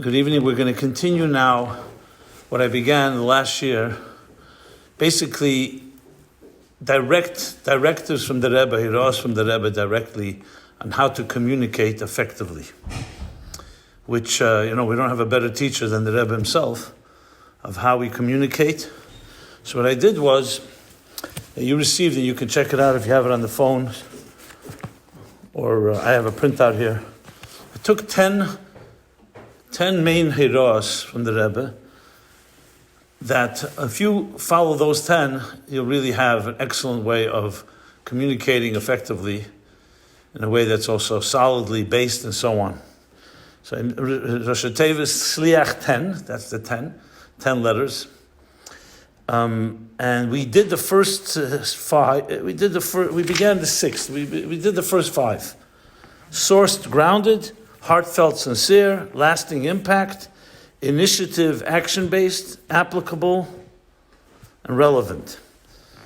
Good evening. We're going to continue now what I began last year. Basically, directives from the Rebbe, Hiros from the Rebbe directly on how to communicate effectively. Which, we don't have a better teacher than the Rebbe himself of how we communicate. So what I did was, you received it, you can check it out if you have it on the phone, or I have a printout here. I took 10 main hiros from the Rebbe, that if you follow those 10, you'll really have an excellent way of communicating effectively in a way that's also solidly based and so on. So in Rosh Hashanah, Sliach 10, that's the 10 letters. And we did the first 5, we began the 6th, we did the first 5. Sourced, grounded, heartfelt, sincere, lasting impact, initiative, action-based, applicable, and relevant.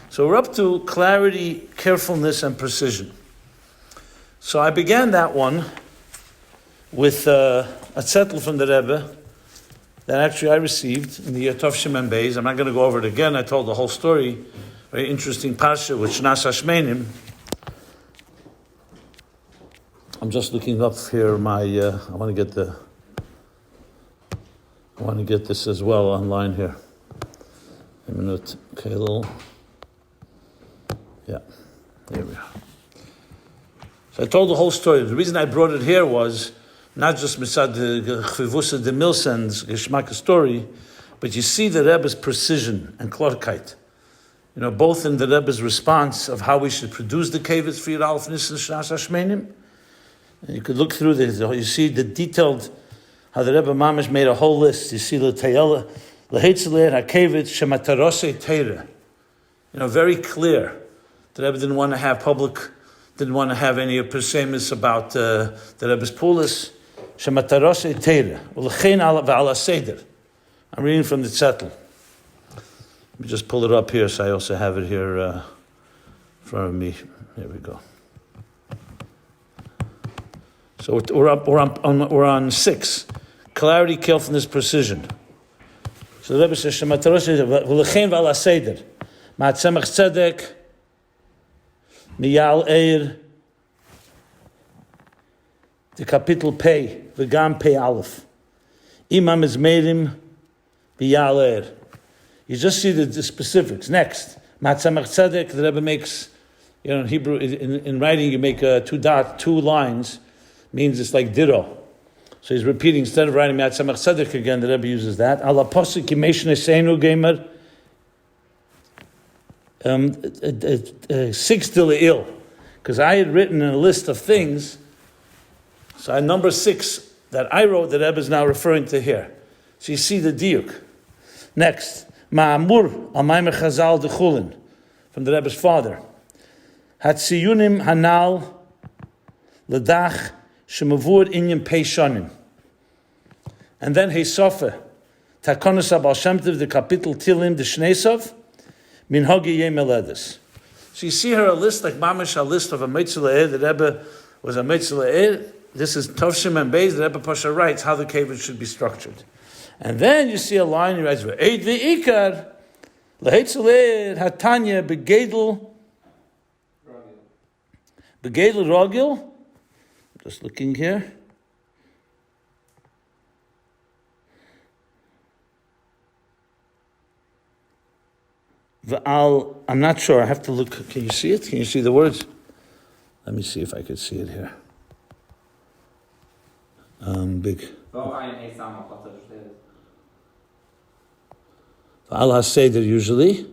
So we're up to clarity, carefulness, and precision. So I began that one with a zettel from the Rebbe that actually I received in the year Tov Shimon Beis. I'm not going to go over it again. I told the whole story. Very interesting parsha with Shnas Hashmenim. I'm just looking up here my. I want to get this as well online here. A minute, Kolel. Yeah, there we are. So I told the whole story. The reason I brought it here was not just Misad the Chvivusa de Milsen's Geschmack story, but you see the Rebbe's precision and klarkeit. Both in the Rebbe's response of how we should produce the kavitz for Yud Aleph Nisan Shnas Hashmenim. And you could look through this. You see the detailed, how the Rebbe Mamish made a whole list. You see the Tayela, Leheitzeler HaKevitz Shematarose Teira. Very clear. The Rebbe didn't want to have any persemis about the Rebbe's pulis. Shematarose Teira. Ulechein V'ala Seder. I'm reading from the zettel. Let me just pull it up here so I also have it here in front of me. There we go. So we're on 6. Clarity, carefulness, precision. So the Rebbe says, Shematarose V'lechein V'ala Seder. Ma'atzemach Tzedek Miyal Eir the Kapitel Pei V'gam Pei Aleph Imam Izmerim B'yal Eir. You just see the specifics. Next, Ma'atzemach Tzedek, the Rebbe makes, in Hebrew, in writing you make 2 lines, means it's like ditto. So he's repeating, instead of writing Ma'atzemach Tzedek again, the Rebbe uses that. Ala Posik Yimesh Neseinu Gamer 6 Dile'il. Because I had written a list of things, so number 6 that I wrote, the Rebbe is now referring to here. So you see the diuk. Next, Ma'amur Amaymer Chazal Dechulin, from the Rebbe's father. Hatziyunim Hanal Ladach Shemavur Inyam Pei Shonim. And then Heisofe Takonos Abal Shem Tov the Kapitel Tilim the Shneisov Min Hogi Yemeledes. So you see here a list like Mamish, a list of a Meitzuleh. The Rebbe was a Meitzuleh. This is Tov Shimon Beis. The Rebbe Pasha writes how the kavod should be structured. And then you see a line, he writes, Eid v'ikar, lehetzuleh hatanya begedel rogil. Just looking here. I'm not sure, I have to look. Can you see it? Can you see the words? Let me see if I could see it here. Big. Al HaSeder usually.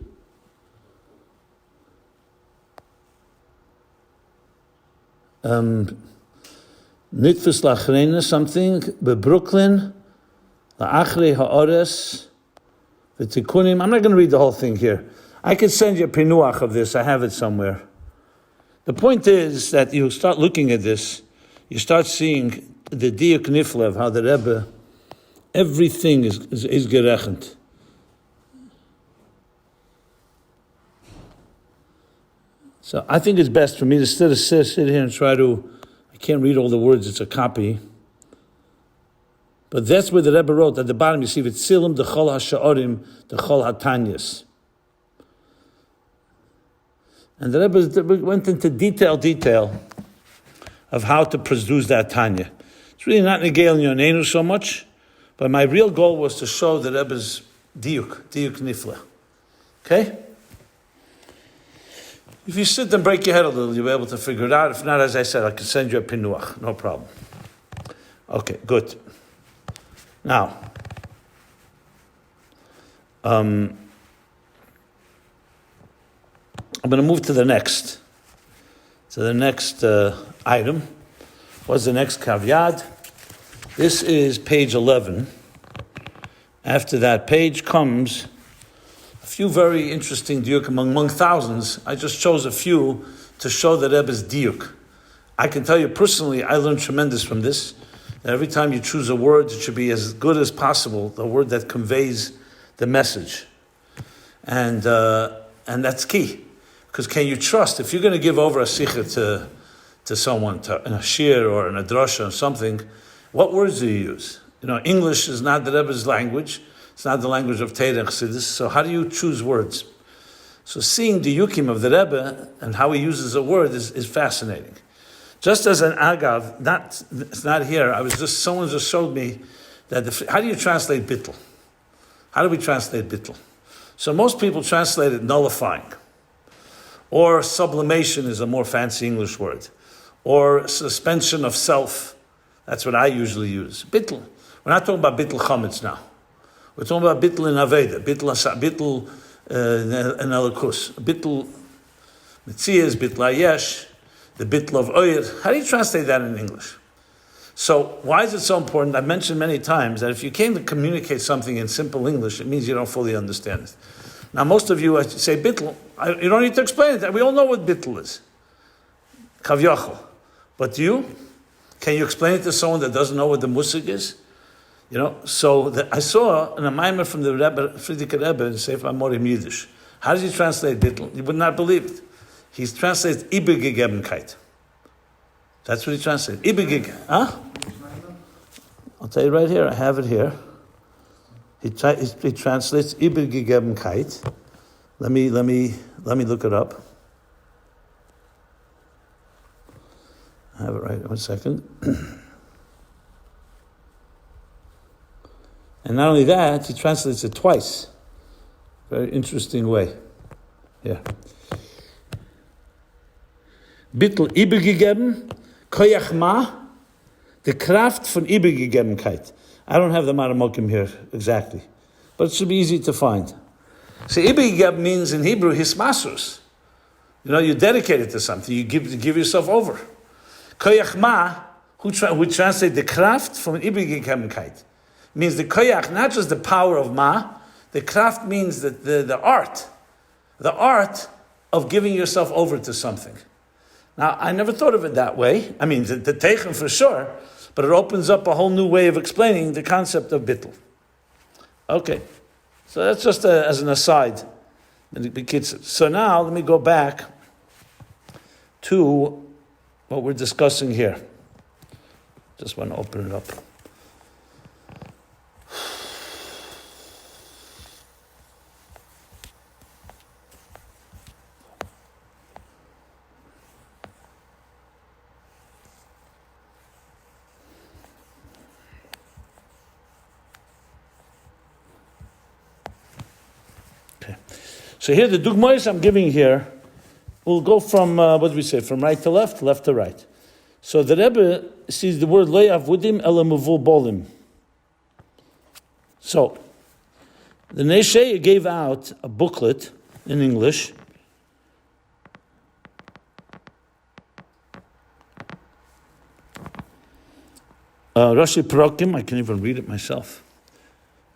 Nitfus Lachrena something. Brooklyn. La'achrei ha'ores. V'tikunim. I'm not going to read the whole thing here. I could send you a pinuach of this. I have it somewhere. The point is that you start looking at this, you start seeing the diuk niflev, how the Rebbe, everything is gerechent. So I think it's best for me to sit here and try to, I can't read all the words, it's a copy, But that's where the Rebbe wrote, at the bottom you see, Vitzilim the Chol HaSha'orim, the Chol HaTanyas. And the Rebbe went into detail of how to produce that Tanya. It's really not Negel Yonenu so much, but my real goal was to show the Rebbe's diuk nifla. Okay? If you sit and break your head a little, you'll be able to figure it out. If not, as I said, I can send you a pinuach. No problem. Okay, good. Now, I'm going to move to the next. Item. What's the next caveat? This is page 11. After that page comes a few very interesting diuk among thousands. I just chose a few to show the Rebbe's diuk. I can tell you personally, I learned tremendous from this. That every time you choose a word, it should be as good as possible, the word that conveys the message. And that's key. Because can you trust, if you're going to give over a sikha to someone, in a shir or in a drasha or something, what words do you use? English is not the Rebbe's language. It's not the language of Torah and Chassidus. So how do you choose words? So seeing the yukim of the Rebbe and how he uses a word is fascinating. Just as an agav, it's not here. Someone just showed me that how do you translate bittul? How do we translate bittul? So most people translate it nullifying. Or sublimation is a more fancy English word. Or suspension of self. That's what I usually use. Bittul. We're not talking about bittul chametz now. We're talking about bittul in Aveda, bittul in Elikus, bittul mitzias, bittul ayesh, the bittul of oyer. How do you translate that in English? So why is it so important? I've mentioned many times that if you came to communicate something in simple English, it means you don't fully understand it. Now most of you say bittul. You don't need to explain it. We all know what bittul is. Kavyachol. But can you explain it to someone that doesn't know what the musig is? So I saw an amaimer from the Rebbe, Friedrich Rebbe, in Sefer Amorim Yiddish. How does he translate bittul? You would not believe it. He translates Ibegegebenkeit. That's what he translates. Huh? I'll tell you right here. I have it here. He translates Ibegegebenkeit. Let me look it up. I have it right. 1 second. And not only that, he translates it twice. Very interesting way. Yeah. Bittel übergegeben, koyach ma, the Kraft von Übergegebenkeit. I don't have the Maramokim here exactly, but it should be easy to find. So Übergegeben means in Hebrew hismasus. You dedicate it to something. You give yourself over. Koyach ma, who translate the Kraft from Übergegebenkeit, means the koyach, not just the power of ma. The Kraft means that the art of giving yourself over to something. Now, I never thought of it that way. I mean, the teichen for sure, but it opens up a whole new way of explaining the concept of bittul. Okay, so that's just as an aside. So now, let me go back to what we're discussing here. Just want to open it up. So here, the dugmais I'm giving here, we'll go from, from right to left to right. So the Rebbe sees the word lo yavudim ela muvul bolim. So, the Nesheh gave out a booklet in English. Rashi Parokim, I can even read it myself.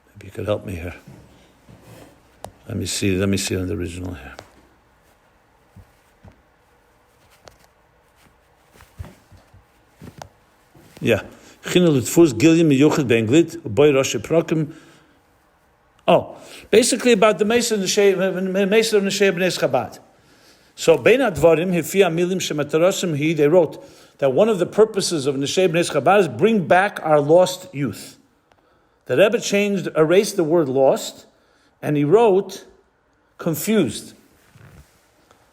Maybe you could help me here. Let me see on the original here. Yeah. Oh, basically about the Mesa of Nesheh B'nei Chabad. So, Bein Advarim, Hifi Amilim Shematarasim they wrote that one of the purposes of Nesheh B'nei Chabad is bring back our lost youth. The Rebbe erased the word lost, and he wrote confused.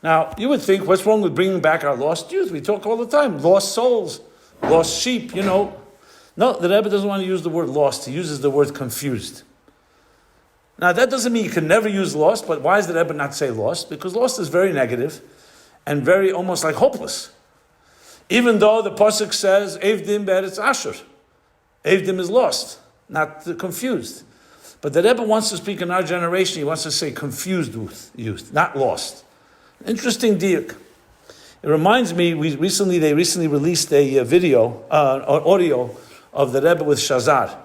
Now, you would think, what's wrong with bringing back our lost youth? We talk all the time, lost souls, lost sheep, No, the Rebbe doesn't want to use the word lost. He uses the word confused. Now, that doesn't mean you can never use lost, but why does the Rebbe not say lost? Because lost is very negative and very almost like hopeless. Even though the Pasuk says, Evdim be'eretz Asher. Evdim is lost, not confused. But the Rebbe wants to speak in our generation, he wants to say confused youth, not lost. Interesting diuk. It reminds me, they recently released a video, an audio of the Rebbe with Shazar,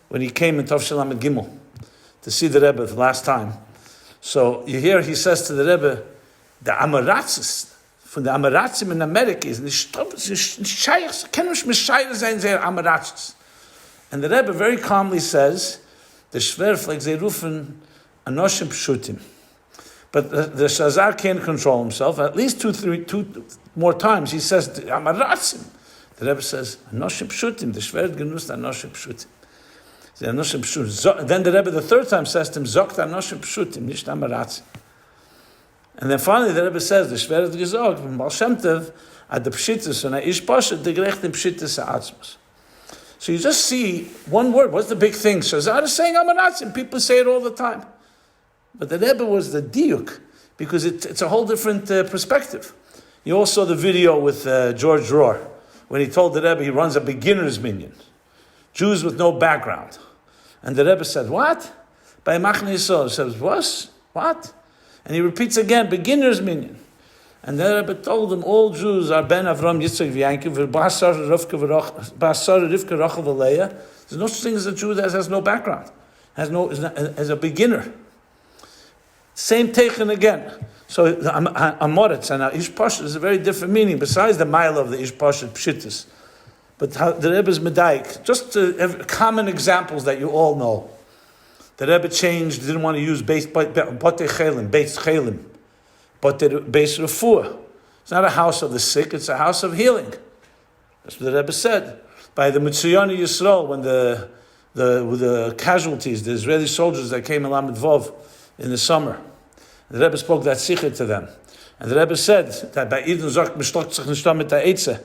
when he came in Tov Shalom and Gimel, to see the Rebbe the last time. So you hear he says to the Rebbe, the Amaratzis, from the Amaratzim in America, is and the Rebbe very calmly says, the Shverf, like they rufen, Anoshim Pshutim. But the Shazar can't control himself. At least two more times he says, Amaratzim. The Rebbe says, Anoshim Pshutim, the Shver genust Anoshim Pshutim. Then the Rebbe the third time says to him, Zokt Anoshim Pshutim, nicht Amaratzim. And then finally the Rebbe says, the Shver gezogt, from Baal Shem Tov, at the Pshittis, and Ish Pashat, the Gerechten Pshittis Ha'atzmos. So you just see one word. What's the big thing? Shazar is saying Amaratzim. People say it all the time. But the Rebbe was the diuk, because it's a whole different perspective. You all saw the video with George Rohr, when he told the Rebbe he runs a beginner's minyan. Jews with no background. And the Rebbe said, what? By Machne Yisrael. He says, what? And he repeats again, beginner's minyan. And the Rebbe told them, all Jews are Ben Avram, Yitzchak, V'Yankiv, Ba'asar, Rivka, Rachel, V'Leah. There's no such thing as a Jew that has no background, as a beginner. Same teichen again. So Amoritz and Ish Pashat is a very different meaning, besides the mile of the Ish Pashat Pshittis. But the Rebbe's Medaik, just common examples that you all know. The Rebbe didn't want to use Beis Chelim, but Beis Refuah. It's not a house of the sick, it's a house of healing. That's what the Rebbe said. By the Mitzuyani Yisrael, when the casualties, the Israeli soldiers that came in Lamed Vov in the summer, the Rebbe spoke that sikha to them. And the Rebbe said that by Eden Zok Mishloch Tzach Nishtam mit Ha'etzeh.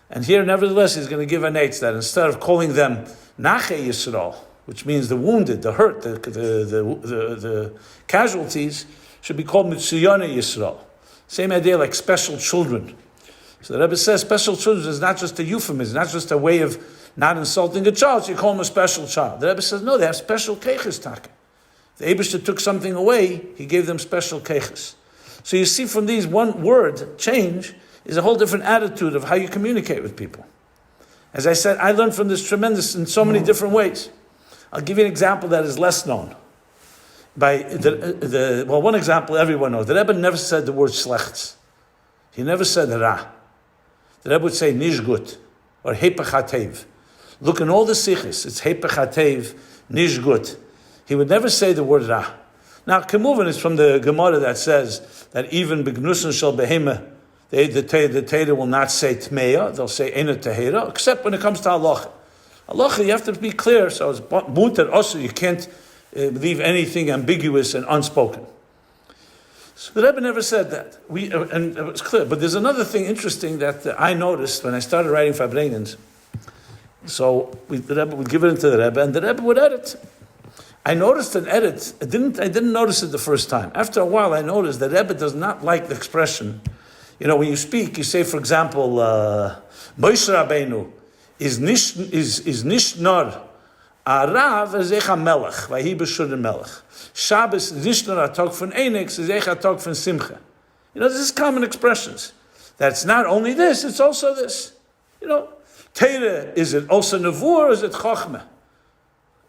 And here, nevertheless, he's going to give an eitz that instead of calling them Nache Yisrael, which means the wounded, the hurt, the casualties, should be called Mitzuyane Yisrael. Same idea like special children. So the Rebbe says special children is not just a euphemism, not just a way of not insulting a child, so you call him a special child. The Rebbe says, no, they have special keiches taka. The Eibishter took something away, he gave them special keiches. So you see from these, one word change is a whole different attitude of how you communicate with people. As I said, I learned from this tremendous in so many different ways. I'll give you an example that is less known. One example everyone knows. The Rebbe never said the word slechts. He never said ra. The Rebbe would say nishgut or hepech hatev. Look in all the sichos, it's hepech hatev, nishgut. He would never say the word ra. Now, Kemuvin is from the Gemara that says that even begnusen shel behema, the Torah will not say tmeya, they'll say ena tehera, except when it comes to halacha. Halacha, you have to be clear, so it's mutar also, you can't leave anything ambiguous and unspoken. So the Rebbe never said that. And it was clear. But there's another thing interesting that I noticed when I started writing Fabrengens. So the Rebbe would give it into the Rebbe, and the Rebbe would edit. I noticed an edit. I didn't notice it the first time. After a while, I noticed that Rebbe does not like the expression. You know, when you speak, you say, for example, Moshe Rabbeinu is nishnor arav ezecha melech vayhi b'shur melech. Shabbos is nishnor atog von enex ezecha atog von simcha. You know, this is common expressions. That's not only this; it's also this. You know, Torah, is it also nevuah or is it chochmah?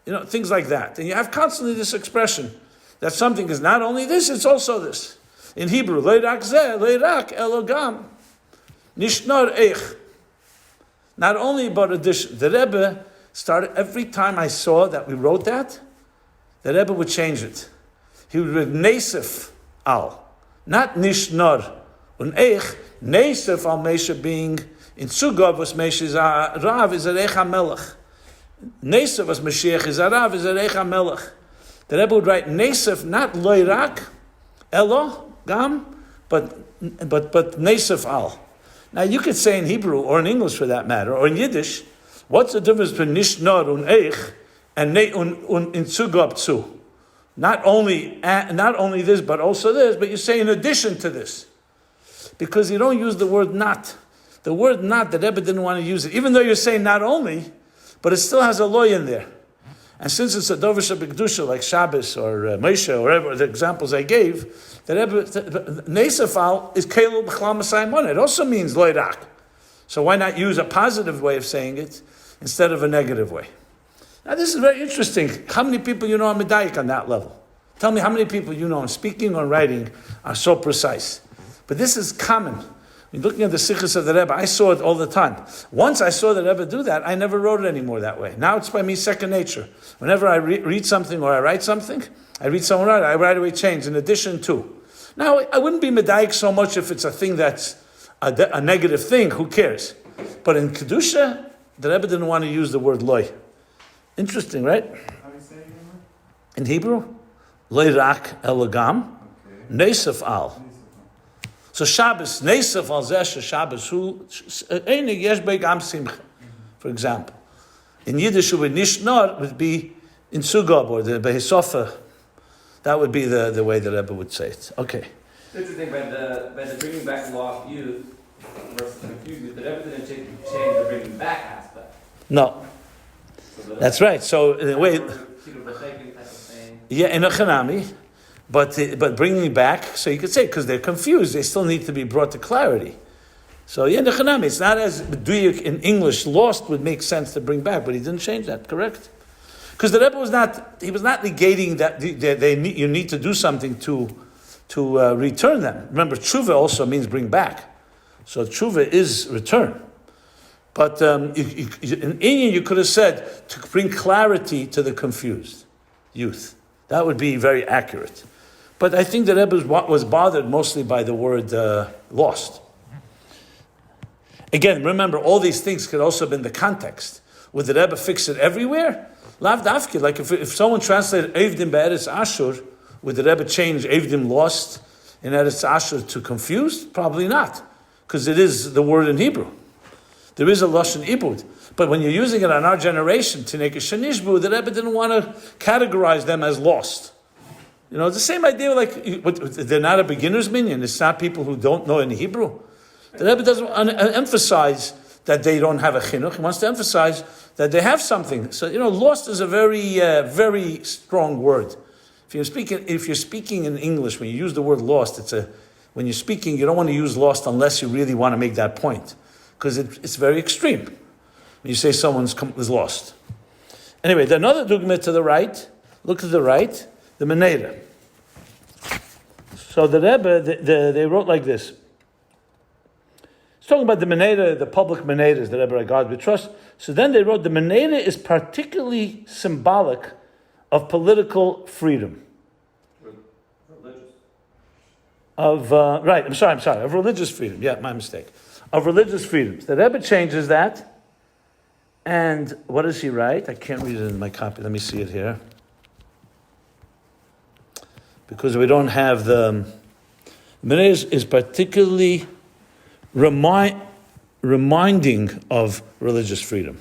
You know, things like that. And you have constantly this expression that something is not only this, it's also this. In Hebrew, leirak zeh, leirak elogam, nishnor eich. Not only but addition. The Rebbe started, every time I saw that we wrote that, the Rebbe would change it. He would read nesef al, not nishnor. Un eich, nesef al Mesha being, in Sugav was Mesha's Rav is a Eich HaMelech. Nesef was Mashiach Izarav Izarech HaMelech. The Rebbe would write Nesef, not Loirak, Elo, Gam, but Nesef Al. Now you could say in Hebrew, or in English for that matter, or in Yiddish, what's the difference between Nishnor und Eich and Ne und in Zugab zu? Not only this, but also this, but you say in addition to this. Because you don't use the word not. The word not, the Rebbe didn't want to use it. Even though you're saying not only, but it still has a loy in there. And since it's a dovish b'kedusha like Shabbos or Moshe or whatever the examples I gave, the Rebbe Nesafal is keilu b'chlam Masayimon. It also means loirak. So why not use a positive way of saying it instead of a negative way? Now this is very interesting. How many people you know are medayik on that level? Tell me how many people you know in speaking or writing are so precise. But this is common. Looking at the sikhs of the Rebbe, I saw it all the time. Once I saw the Rebbe do that, I never wrote it anymore that way. Now it's by me second nature. Whenever I read something or I write something, I read someone write, I right away change in addition to. Now I wouldn't be medayik so much if it's a thing that's a negative thing. Who cares? But in kedusha, the Rebbe didn't want to use the word loy. Interesting, right? How do you say it again? In Hebrew, loy rak elagam, nesef al. So Shabbos, Nesef al Zesha Shabbos, who Einig Yesh Be'gam Simcha, for example. In Yiddish, it would Nishnor would be in Sugab or the Behisofa. That would be the way the Rebbe would say it. Okay. It's interesting, by the bringing back law of youth versus confused youth, the Rebbe didn't change the bringing back aspect. No. So that's right. So in a way, yeah, in a Chanami. But bringing back, so you could say, because they're confused, they still need to be brought to clarity. So yeah, nechanami, it's not as duyuk in English. Lost would make sense to bring back, but he didn't change that. Correct? Because the Rebbe was not negating that you need to do something to return them. Remember, tshuva also means bring back. So tshuva is return. But in Indian, you could have said to bring clarity to the confused youth. That would be very accurate. But I think the Rebbe was bothered mostly by the word lost. Again, remember, all these things could also have been the context. Would the Rebbe fix it everywhere? Lav dafki. Like if someone translated Evdim be'eretz Ashur, would the Rebbe change Evdim lost in Eretz Ashur to confused? Probably not. Because it is the word in Hebrew. There is a lashon ibud. But when you're using it on our generation, Tineke Shanishbu, the Rebbe didn't want to categorize them as lost. You know, it's the same idea, like, they're not a beginner's minion. It's not people who don't know in Hebrew. The Rebbe doesn't emphasize that they don't have a chinuch. He wants to emphasize that they have something. So, you know, lost is a very, very strong word. If you're speaking in English, when you use the word lost, when you're speaking, you don't want to use lost unless you really want to make that point. Because it's very extreme. When you say someone's is lost. Anyway, another dugma to the right, look to the right, the Meneda. So the Rebbe, they wrote like this. It's talking about the Meneda, the public Menedas, the Rebbe God we trust. So then they wrote, the Meneda is particularly symbolic of political freedom. Religious. Of religious freedom. Yeah, my mistake. Of religious freedoms. The Rebbe changes that. And what does he write? I can't read it in my copy. Let me see it here. Because we don't have the Meneda is particularly reminding of religious freedom.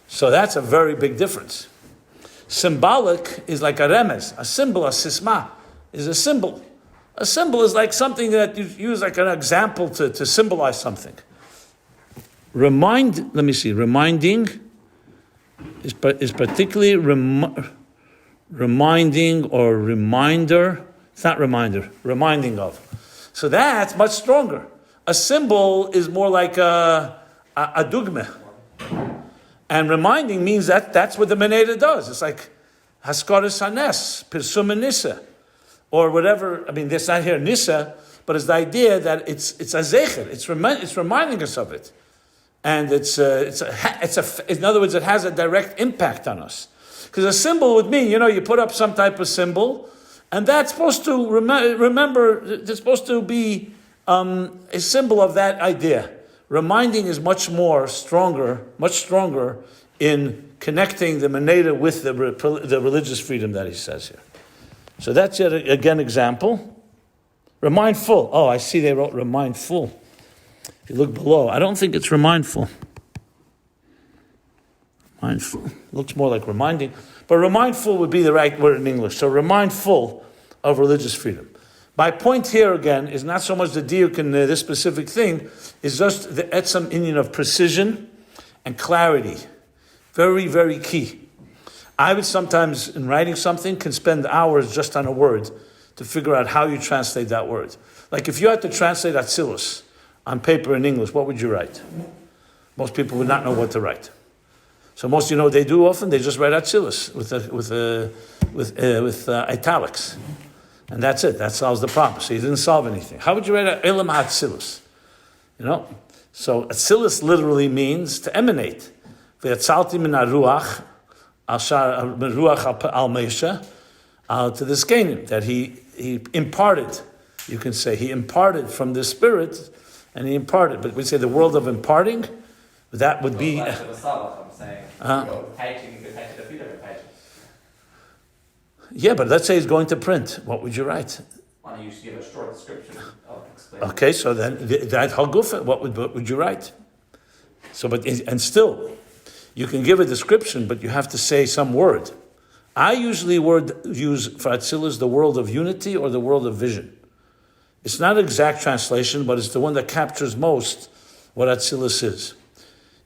So that's a very big difference. Symbolic is like a remez, a symbol, a sisma is a symbol. A symbol is like something that you use like an example to symbolize something. Reminding is particularly reminding or reminder. It's not reminder, reminding of. So that's much stronger. A symbol is more like a dugme. And reminding means that's what the Meneda does. It's like Haskaris Hanes, Pirsum Nisa, or whatever. I mean, that's not here Nisa, but it's the idea that it's a zecher. It's reminding us of it. And in other words, it has a direct impact on us. Because a symbol would mean, you put up some type of symbol, and that's supposed to remember. It's supposed to be a symbol of that idea. Reminding is much stronger in connecting the Meneda with the religious freedom that he says here. So that's yet again example. Remindful. Oh, I see they wrote remindful. If you look below, I don't think it's remindful. Mindful. Looks more like reminding. But remindful would be the right word in English. So remindful of religious freedom. My point here again is not so much the diuk in this specific thing, is just the etzam inyan of precision and clarity. Very, very key. I would sometimes, in writing something, can spend hours just on a word to figure out how you translate that word. Like if you had to translate Atzilus on paper in English, what would you write? Most people would not know what to write. So most, what they do often, they just write Atzilus with italics. And that's it. That solves the problem. So you didn't solve anything. How would you write Elam Atzilus? So Atzilus literally means to emanate. V'yatzalti min haruach al meisha to the Skenim, that he imparted. You can say he imparted from the spirit, and he imparted. But we say the world of imparting, that would be. I'm saying. Yeah, but let's say he's going to print. What would you write? Why don't you give a short description of explaining? Okay, so then that hagufa, what would you write? So, and still, you can give a description, but you have to say some word. I usually use for Atzilus the world of unity or the world of vision. It's not an exact translation, but it's the one that captures most what Atzilus is.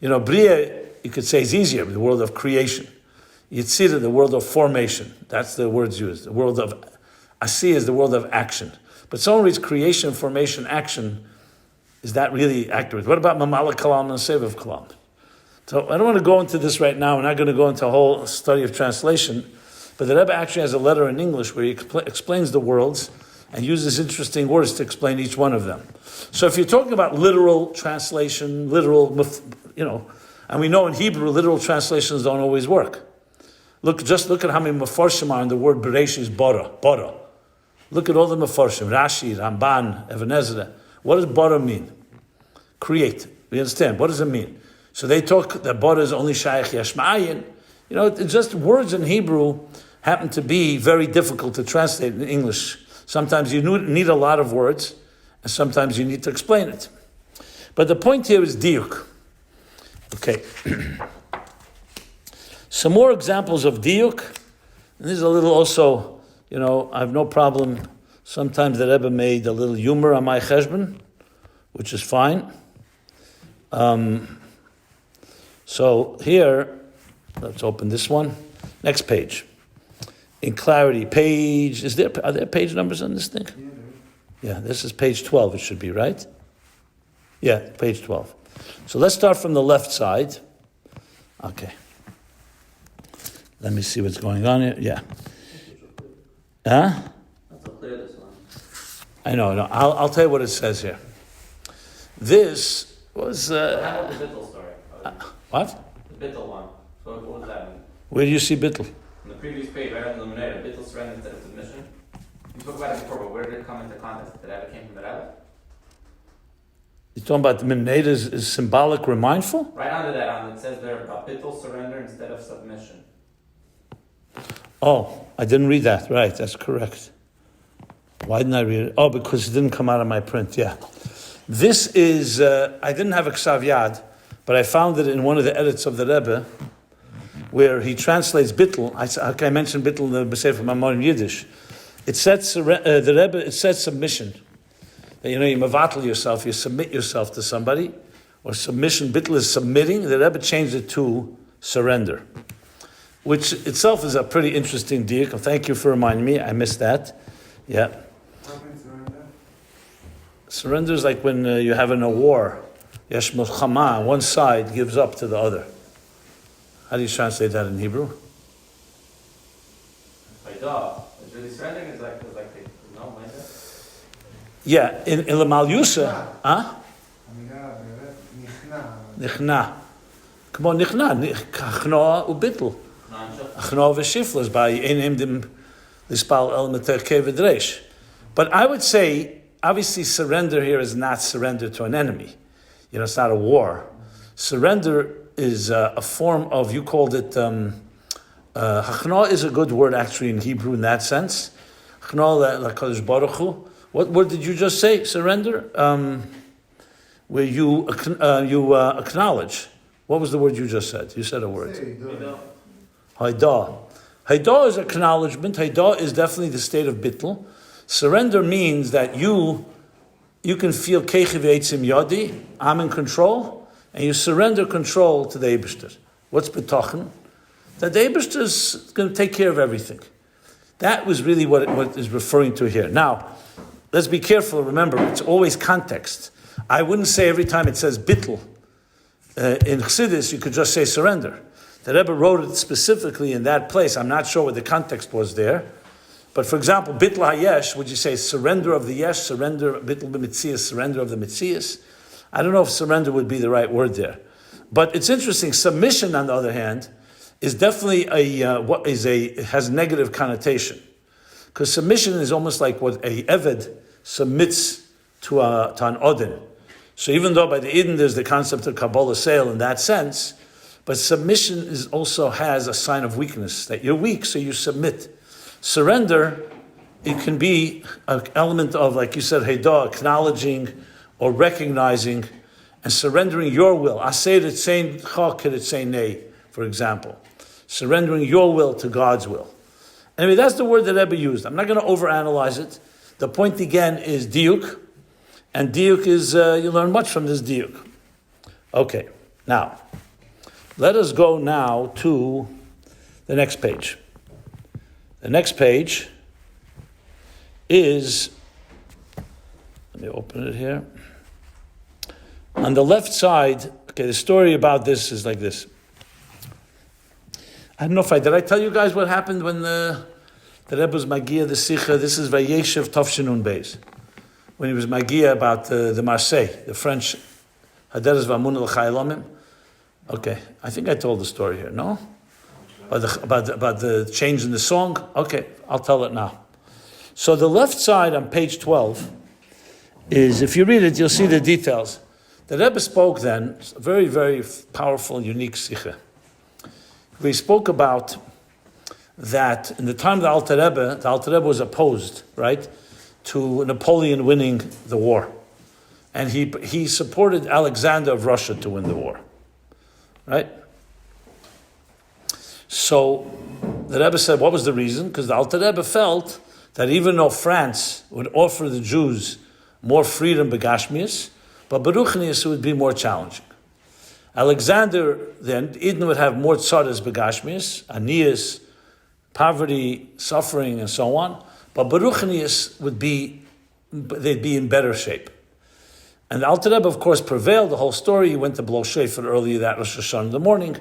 Bria, you could say, is easier, the world of creation. Yitzira, the world of formation. That's the words used. The world of Asiya is the world of action. But someone reads creation, formation, action. Is that really accurate? What about Mamala Kalam and Sevav Kalam? So I don't want to go into this right now. We're not going to go into a whole study of translation. But the Rebbe actually has a letter in English where he explains the worlds and uses interesting words to explain each one of them. So if you're talking about literal translation, and we know in Hebrew, literal translations don't always work. Just look at how many mefarshim are in the word Bereishis is bara. Look at all the mefarshim, Rashi, Ramban, Even Ezra. What does bara mean? Create. We understand. What does it mean? So they talk that bara is only shaykh yashma'ayin. It's just words in Hebrew happen to be very difficult to translate in English. Sometimes you need a lot of words, and sometimes you need to explain it. But the point here is diuk. Okay. Some more examples of diuk. And this is a little also, I have no problem. Sometimes the Rebbe made a little humor on my cheshbon, which is fine. So here, let's open this one. Next page. In clarity, are there page numbers on this thing? Yeah, this is page 12, it should be, right? Yeah, page 12. So let's start from the left side. Okay. Let me see what's going on here. Yeah. Huh? Not so clear, this one. I know. I'll tell you what it says here. This was... How about the Bittel story? What? The Bittel one. So what does that mean? Where do you see bittul? On the previous page, right on the Luminator, Bittel surrender instead of submission. You spoke about it before, but where did it come into context? Did that came from the Rebbe? You're talking about the minate is symbolic, remindful? Right under that, it says there about Bittel surrender instead of submission. Oh, I didn't read that. Right, that's correct. Why didn't I read it? Oh, because it didn't come out of my print, yeah. This is, I didn't have a Ksav Yad, but I found it in one of the edits of the Rebbe, where he translates bittul. I mentioned bittul in the B'Sefer Mamorim Yiddish. It says the Rebbe. It says submission. That, you mevatel yourself, you submit yourself to somebody, or submission. Bittul is submitting. The Rebbe changed it to surrender, which itself is a pretty interesting diuk. Thank you for reminding me. I missed that. Yeah. Surrender is like when you have in a war. Yesh milchama, one side gives up to the other. How do you translate that in Hebrew? It's really surrendering is like no, like that. Yeah, in the Malyusa, huh? Nichna. Come on, nichna. Chnoa ubitl. Chnoa v'shiflas by enim dim lispal el meterkei v'dreish. But I would say, obviously, surrender here is not surrender to an enemy. It's not a war. Surrender is a form of, you called it, Hachna is a good word actually in Hebrew in that sense. Hachna l'Kadosh Baruch Hu. What word did you just say? Surrender? Where you acknowledge. What was the word you just said? You said a word. Haidah. Haidah is acknowledgement. Haidah is definitely the state of bittul. Surrender means that you can feel keichiv eitzim yadi, I'm in control, and you surrender control to the Eibishter. What's betochen? That the Eibishter is going to take care of everything. That was really what is referring to here. Now, let's be careful. Remember, it's always context. I wouldn't say every time it says bittul. In Chassidus, you could just say surrender. The Rebbe wrote it specifically in that place. I'm not sure what the context was there. But for example, bittul hayesh, would you say surrender of the yesh, surrender, bittul b'mitzias, surrender of the mitzias? I don't know if surrender would be the right word there. But it's interesting. Submission, on the other hand, is definitely has negative connotation. Because submission is almost like what a eved submits to an odin. So even though by the Eden there's the concept of Kabbalah sale in that sense, but submission also has a sign of weakness, that you're weak, so you submit. Surrender, it can be an element of, like you said, Haidah, acknowledging or recognizing and surrendering your will. Aseh etzein cha k'etzein nei, for example. Surrendering your will to God's will. Anyway, that's the word that Rebbe used. I'm not going to overanalyze it. The point again is diuk, and diuk is, you learn much from this diuk. Okay, now, let us go now to the next page. The next page is, let me open it here. On the left side, okay, the story about this is like this. I don't know did I tell you guys what happened when the Rebbe was Magia, the Sikha? This is Vayeshev Tovshinun Beis. When he was Magia about the Marseille, the French Haderes Vamun L'Chayilomim. Okay, I think I told the story here, no? About the change in the song? Okay, I'll tell it now. So the left side on page 12 is, if you read it, you'll see the details. The Rebbe spoke then, a very, very powerful, unique Sikha. We spoke about that in the time of the Alter Rebbe was opposed, right, to Napoleon winning the war. And he supported Alexander of Russia to win the war, right? So the Rebbe said, what was the reason? Because the Alter Rebbe felt that even though France would offer the Jews more freedom begashmius, but beruchnius would be more challenging. Alexander, then, Eden would have more tzaras begashmius, anias, poverty, suffering, and so on. But beruchnius they'd be in better shape. And the Alter Rebbe, of course, prevailed the whole story. He went to blow shofar early that Rosh Hashanah in the morning,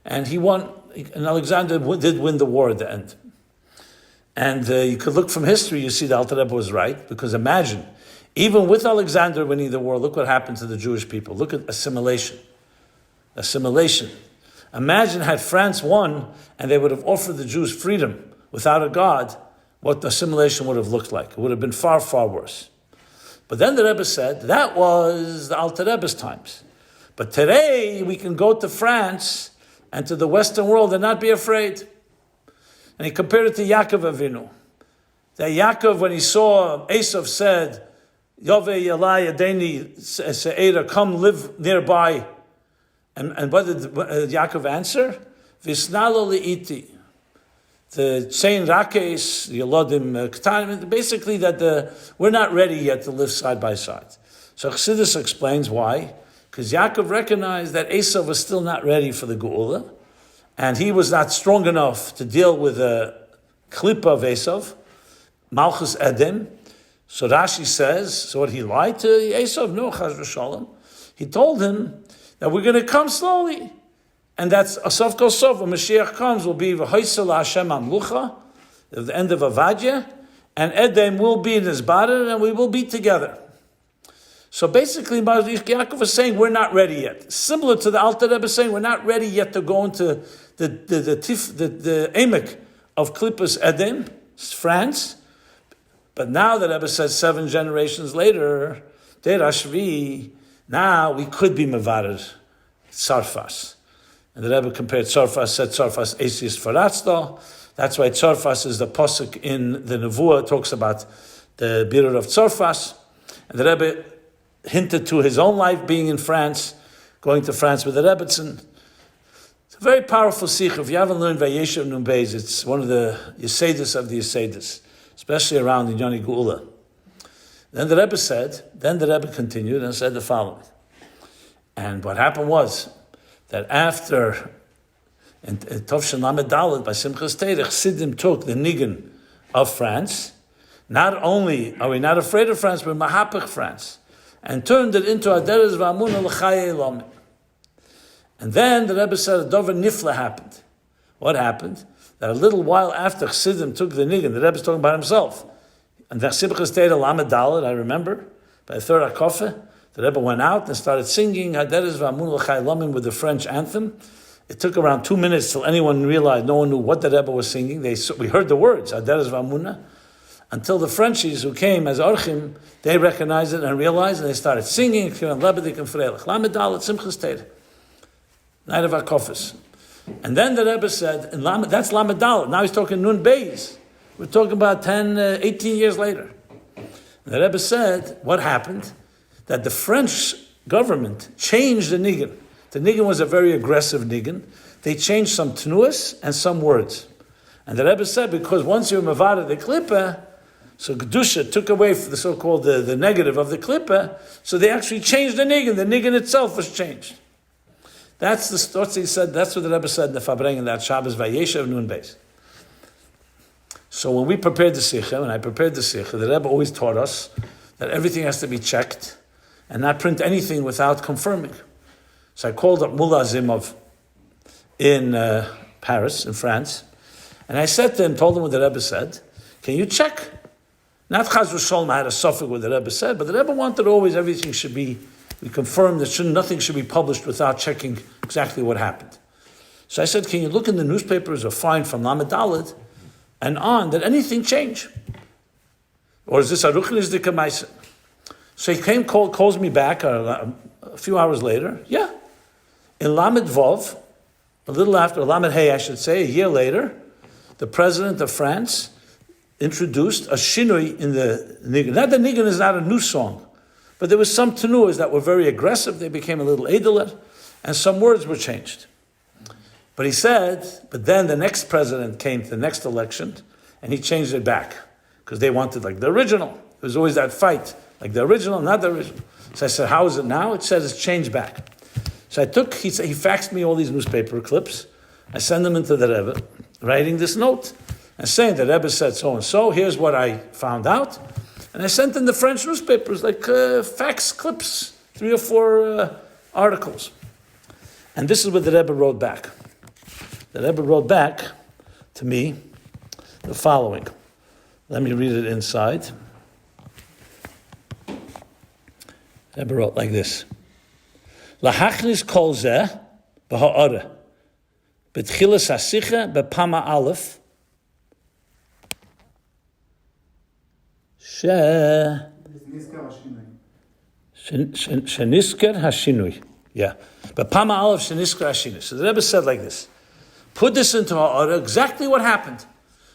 and he won. And Alexander did win the war at the end. And you could look from history, you see the Alter Rebbe was right, because imagine, even with Alexander winning the war, look what happened to the Jewish people. Look at assimilation. Imagine had France won and they would have offered the Jews freedom without a God, what the assimilation would have looked like. It would have been far, far worse. But then the Rebbe said, that was the Alter Rebbe's times. But today we can go to France and to the Western world and not be afraid. And he compared it to Yaakov Avinu. That Yaakov, when he saw Esav said, Yovei Yalai Adeni Se'era, come live nearby. And what did Yaakov answer? Visnalo li'iti. The Tsein Rakes, the Yolodim Ketanim, basically that we're not ready yet to live side by side. So Chassidus explains why. Because Yaakov recognized that Esav was still not ready for the Geula, and he was not strong enough to deal with the Klippa of Esav, Malchus Edom. So Rashi says, so what, he lied to Esav? No, Chaz v'shalom. He told him that we're going to come slowly. And that's Asaf Kol Sof, when Mashiach comes, will be V'hoysel Hashem Amlucha, at the end of Avadya, and Edom will be in his body, and we will be together. So basically, Yaakov is saying we're not ready yet. Similar to the Alter Rebbe saying we're not ready yet to go into the emek of Klippas Edom, France. But now the Rebbe says 7 generations later, Der Ashvi, now we could be Mevarer Sarfas. And the Rebbe compared Tzarfas, said Tzarfas Esis Faratzda. That's why Tzarfas is the posuk in the Nevuah, talks about the Birur of Tzarfas. And the Rebbe hinted to his own life being in France, going to France with the Rebbetzin. It's a very powerful sikh. If you haven't learned Vayeshev Nun Beis, it's one of the Yesedis of the Yesedis, especially around the Yoni Geula. Then the Rebbe continued and said the following. And what happened was that after in Tovshin Lamed Dalet by Simchas Torah, Chassidim took the nigun of France. Not only are we not afraid of France, but Mahapach France, and turned it into Aderes V'Amunah L'Chaye Elamim. And then the Rebbe said a Dover Nifla happened. What happened? That a little while after Chassidim took the nigun, the Rebbe is talking about himself. And the Simchas Torah Lamed Dalet, I remember, by the third Akofe, the Rebbe went out and started singing Haderes V'Amunah L'Chaye Elamim with the French anthem. It took around 2 minutes till anyone realized, no one knew what the Rebbe was singing. We heard the words, Haderes V'Amunah, until the Frenchies who came as Orchim, they recognized it and realized, and they started singing, Lebedik and Freilich, Lamed Dalet, Simchas Torah, night of Akofis. And then the Rebbe said, that's Lamed Dalet. Now he's talking Nun Beis. We're talking about 10, 18 years later. And the Rebbe said, what happened? That the French government changed the nigun. The nigun was a very aggressive nigun. They changed some tnuas and some words. And the Rebbe said, because once you're mavada the klippah, so Kedusha took away the so-called the negative of the klippah, so they actually changed the nigun. The nigun itself was changed. That's the story he said. That's what the Rebbe said in the Fabreng in that Shabbos Vayeshev Nun Beis. So when we prepared the Sikha, when I prepared the Sikha, the Rebbe always taught us that everything has to be checked and not print anything without confirming. So I called up Mullah Zimov in Paris, in France, and I said to him, told him what the Rebbe said, can you check? Not Chaz V'Sholem had a suffix what the Rebbe said, but the Rebbe wanted always everything should be, we confirmed that nothing should be published without checking exactly what happened. So I said, can you look in the newspapers or find from Lamed Dalet and on, did anything change? Or is this Aruch Nizdika Maisa? So he calls me back a few hours later. Yeah. In Lamed Vov, a little after, Lamed Hey, I should say, a year later, the president of France introduced a shinui in the nigun. Not the nigun is not a new song, but there was some tenuas that were very aggressive. They became a little edeler, and some words were changed. But he said, but then the next president came to the next election, and he changed it back, because they wanted like the original. There was always that fight, like the original, not the original. So I said, how is it now? It says it's changed back. So he faxed me all these newspaper clips. I send them into the Rebbe, writing this note, and saying the Rebbe said so-and-so, here's what I found out. And I sent in the French newspapers, like fax clips, 3 or 4 articles. And this is what the Rebbe wrote back. The Rebbe wrote back to me the following. Let me read it inside. The Rebbe wrote like this. Lahachnis kol zeh b'ha'ara b'tchilas hasicha b'pama aleph shenisker hashinui. Yeah. B'pama aleph shenisker hashinui. So the Rebbe said like this. Put this into ha'ara, exactly what happened.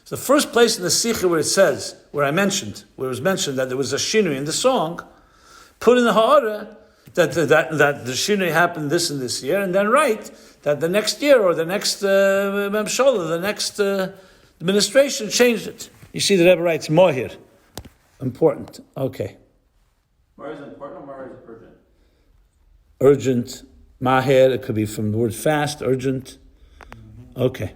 It's the first place in the Sikha where it says, where it was mentioned that there was a shinui in the song, put in the ha'ara, that the shinui happened this and this year, and then write that the next year or the next memshola, the next administration changed it. You see, the Rebbe writes mohir, important. Okay. Mahir is important, or mahir is urgent? Urgent, mahir. It could be from the word fast, urgent. Okay.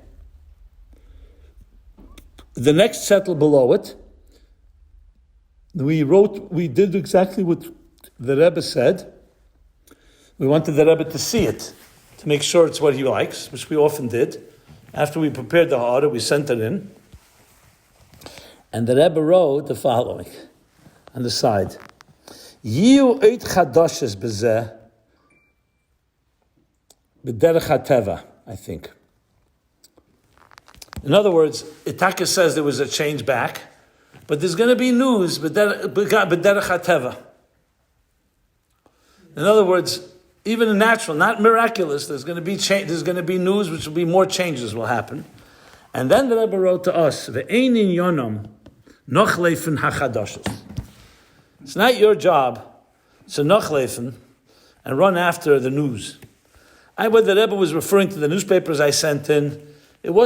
The next settle below it. We did exactly what the Rebbe said. We wanted the Rebbe to see it, to make sure it's what he likes, which we often did. After we prepared the order, we sent it in. And the Rebbe wrote the following on the side. Yiu eit chadoshes bezeh b'derech hateva, I think. In other words, Itaka says there was a change back, but there's going to be news b'derech hateva. In other words, even in natural, not miraculous, there's going to be there's going to be news, which will be more changes will happen. And then the Rebbe wrote to us, "Ve'einin yonom noch leifen hachadoshes." It's not your job to noch leifen and run after the news. What the Rebbe was referring to the newspapers I sent in. The Rebbe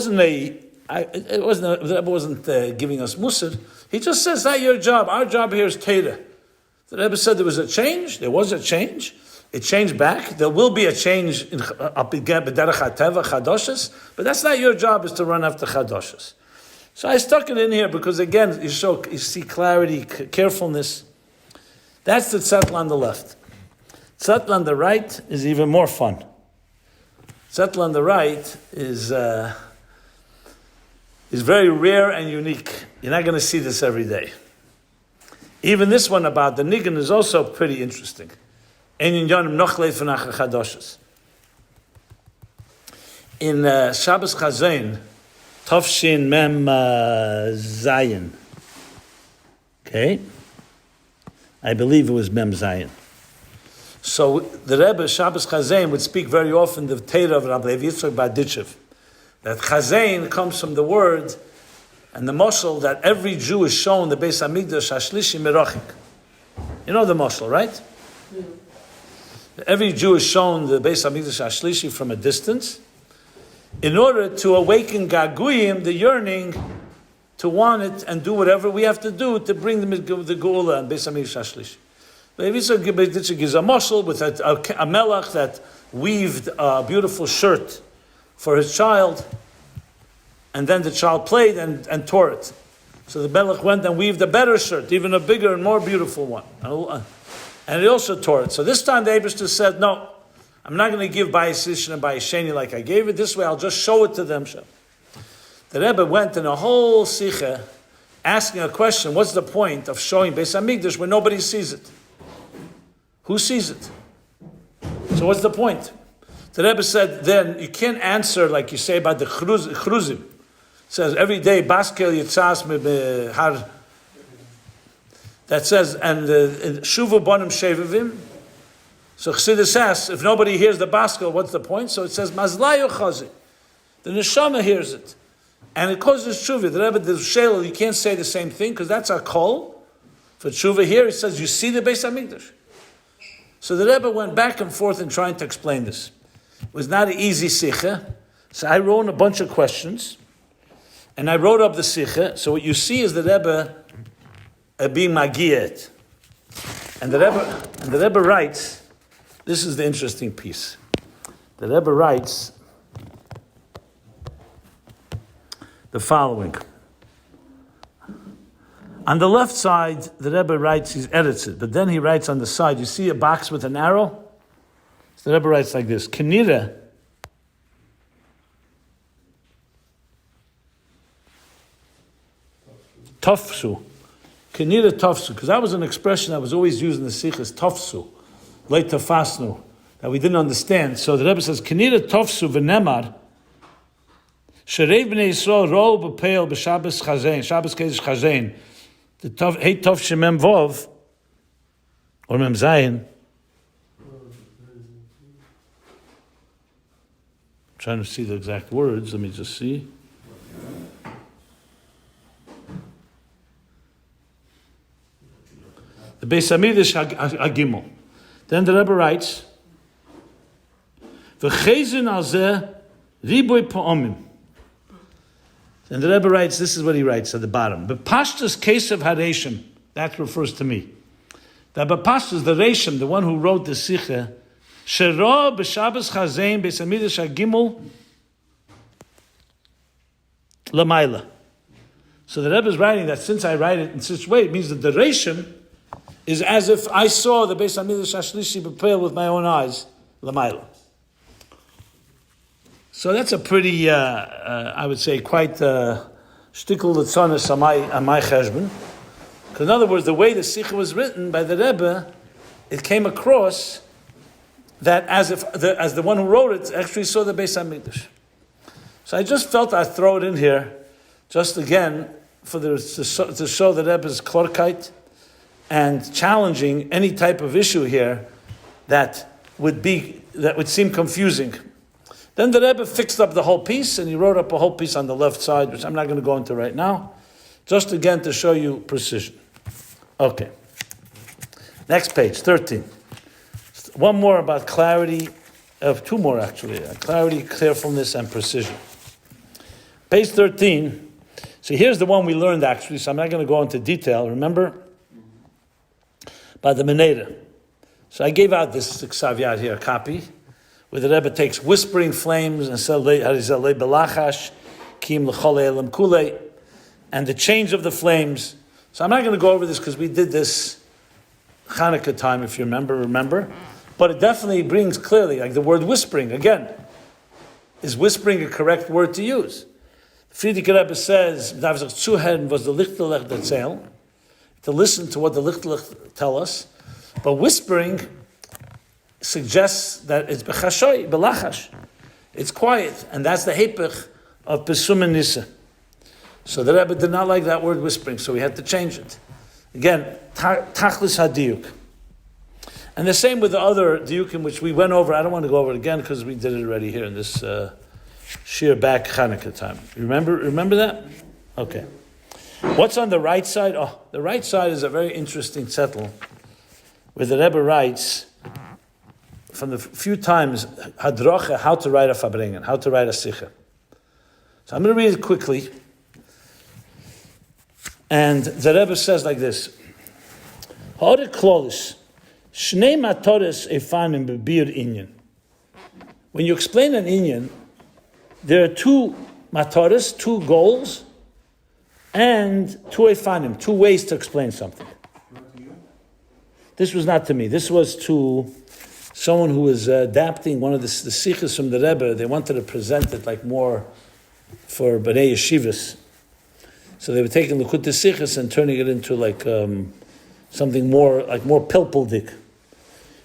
wasn't giving us musar. He just says, "Not your job. Our job here is Torah." The Rebbe said there was a change. There was a change. It changed back. There will be a change in b'derech hateva chadoshes, but that's not your job. Is to run after chadoshes. So I stuck it in here because again, you see clarity, carefulness. That's the tzatl on the left. Tzatl on the right is even more fun. Tzatl on the right is very rare and unique. You're not going to see this every day. Even this one about the nigun is also pretty interesting. In Shabbos Chazain, Tafshin Mem Zayin. Okay? I believe it was Mem Zayin. So the Rebbe, Shabbos Chazain, would speak very often the Torah of Rabbi Yitzchak Barditchev. That Chazain comes from the word and the mashal that every Jew is shown the Beis Hamikdash Hashlishi Merachik. You know the mashal, right? Yeah. Every Jew is shown the Beis Hamikdash Hashlishi from a distance in order to awaken Gaguyim, the yearning to want it and do whatever we have to do to bring the Geula and Beis Hamikdash Hashlishi. Rabbi Yitzchak gives a mashal with a melech that weaved a beautiful shirt for his child, and then the child played and tore it. So the melech went and weaved a better shirt, even a bigger and more beautiful one. And he also tore it. So this time the Eibishter said, no, I'm not going to give Bayis Rishon and Bayis Sheni like I gave it. This way I'll just show it to them. The Rebbe went in a whole sikha asking a question, what's the point of showing Beis Hamikdash when nobody sees it? Who sees it? So what's the point? The Rebbe said, then you can't answer like you say about the Chruzim. It says every day, Baskel Yitzas Har. That says, and Shuvu Bonim Shevivim. So Chassidus asks, if nobody hears the Baskel, what's the point? So it says, Mazlayo Chazi. The Neshama hears it. And it causes Shuvu. The Rebbe, the Shelo, you can't say the same thing because that's a kol. For Shuvu here, he says, you see the Beis Hamikdash. So the Rebbe went back and forth in trying to explain this. It was not an easy sikha. So I wrote a bunch of questions. And I wrote up the sikha. So what you see is the Rebbe being magiyet. And the Rebbe writes, this is the interesting piece. The Rebbe writes the following. On the left side, the Rebbe writes, he edits it, but then he writes on the side, you see a box with an arrow? So the Rebbe writes like this, Kenira Tofsu. Kenira Tofsu, because that was an expression that was always used in the Sikhs, Tofsu, late Tafasnu, that we didn't understand. So the Rebbe says, Kenira Tofsu v'nemar, Sherei b'nei Yisrael ro b'peil b'Shabbos Chazain, Shabbos Kedesh Chazain, the Hey Tov Shemem Vov, or Mem Zayin. I'm trying to see the exact words. Let me just see. The Beis Hamikdash Hagimel. Then the Rebbe writes, V'chezin al zeh riboy pa'omim. And the Rebbe writes, this is what he writes at the bottom. B'pashtas case of Hareshim, that refers to me. That B'pashtas, the Reshim, the one who wrote the Sikha, Shero b'Shabbos Chazain Beis Hamikdash Hagimel Lamaila. So the Rebbe is writing that since I write it in such a way, it means that the Reshim is as if I saw the Beis Hamikdash Hashlishi b'peil with my own eyes, Lamaila. So that's a pretty, I would say, quite shtickle l'tzonis on my cheshbon. Because in other words, the way the Sikha was written by the Rebbe, it came across that as the one who wrote it actually saw the Beis Hamikdash. So I just felt I'd throw it in here, just again, to show the Rebbe's klarkeit and challenging any type of issue here that would seem confusing. Then the Rebbe fixed up the whole piece, and he wrote up a whole piece on the left side, which I'm not going to go into right now, just again to show you precision. Okay. Next page, 13. One more about clarity, two more actually, clarity, carefulness, and precision. Page 13. So here's the one we learned actually, so I'm not going to go into detail. Remember? By the Meneda. So I gave out this Xavier here, a copy, where the Rebbe takes whispering flames and says, belachash, kim l'chol kule, and the change of the flames. So I'm not going to go over this because we did this Hanukkah time, if you remember. But it definitely brings clearly, like the word whispering, again, is whispering a correct word to use? Friedrich Rebbe says, zuhören was the Lichtelech erzählen, to listen to what the Lichtelech tell us, but whispering suggests that it's bechashoy, belachash. It's quiet, and that's the hepech of pesum and nisa. So the Rebbe did not like that word whispering, so we had to change it. Again, tachlis hadiyuk. And the same with the other diyukim, which we went over. I don't want to go over it again because we did it already here in this Shir back Hanukkah time. Remember that? Okay. What's on the right side? Oh, the right side is a very interesting settle, where the Rebbe writes, from the few times, hadrocha, how to write a fabringen, how to write a sicha. So I'm going to read it quickly. And the Rebbe says like this: Ha'orek klolis, shnei matores efanim bebir inyan. When you explain an inyan, there are two matores, two goals, and two efanim, two ways to explain something. This was not to me. This was to someone who was adapting one of the sikhs from the Rebbe. They wanted to present it like more for Bnei Yeshivas. So they were taking Likutei Sichos and turning it into like something more pilpuldik.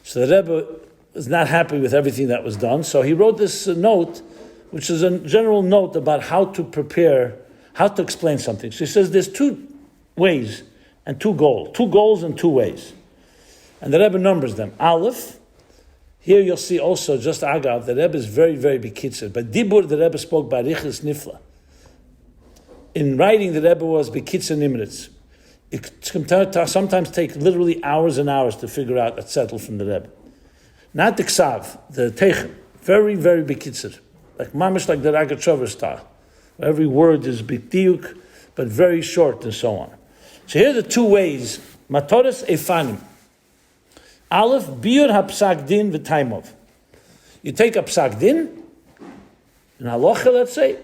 So the Rebbe was not happy with everything that was done. So he wrote this note, which is a general note about how to prepare, how to explain something. So he says there's two ways and two goals and two ways. And the Rebbe numbers them. Aleph, here you'll see also, just Agav, the Rebbe is very, very bekitzer. But Dibur, the Rebbe spoke by Riches Nifla. In writing, the Rebbe was bekitzer nimritz. It can sometimes take literally hours and hours to figure out a settle from the Rebbe. Not the Ksav, the Teichem. Very, very bekitzer. Like mamish, like the Ragachover style. Every word is b'diuk, but very short and so on. So here are the two ways. Matoris efanim. Aleph, biur ha-psak din v'taimov. You take a psak din, in halacha, let's say,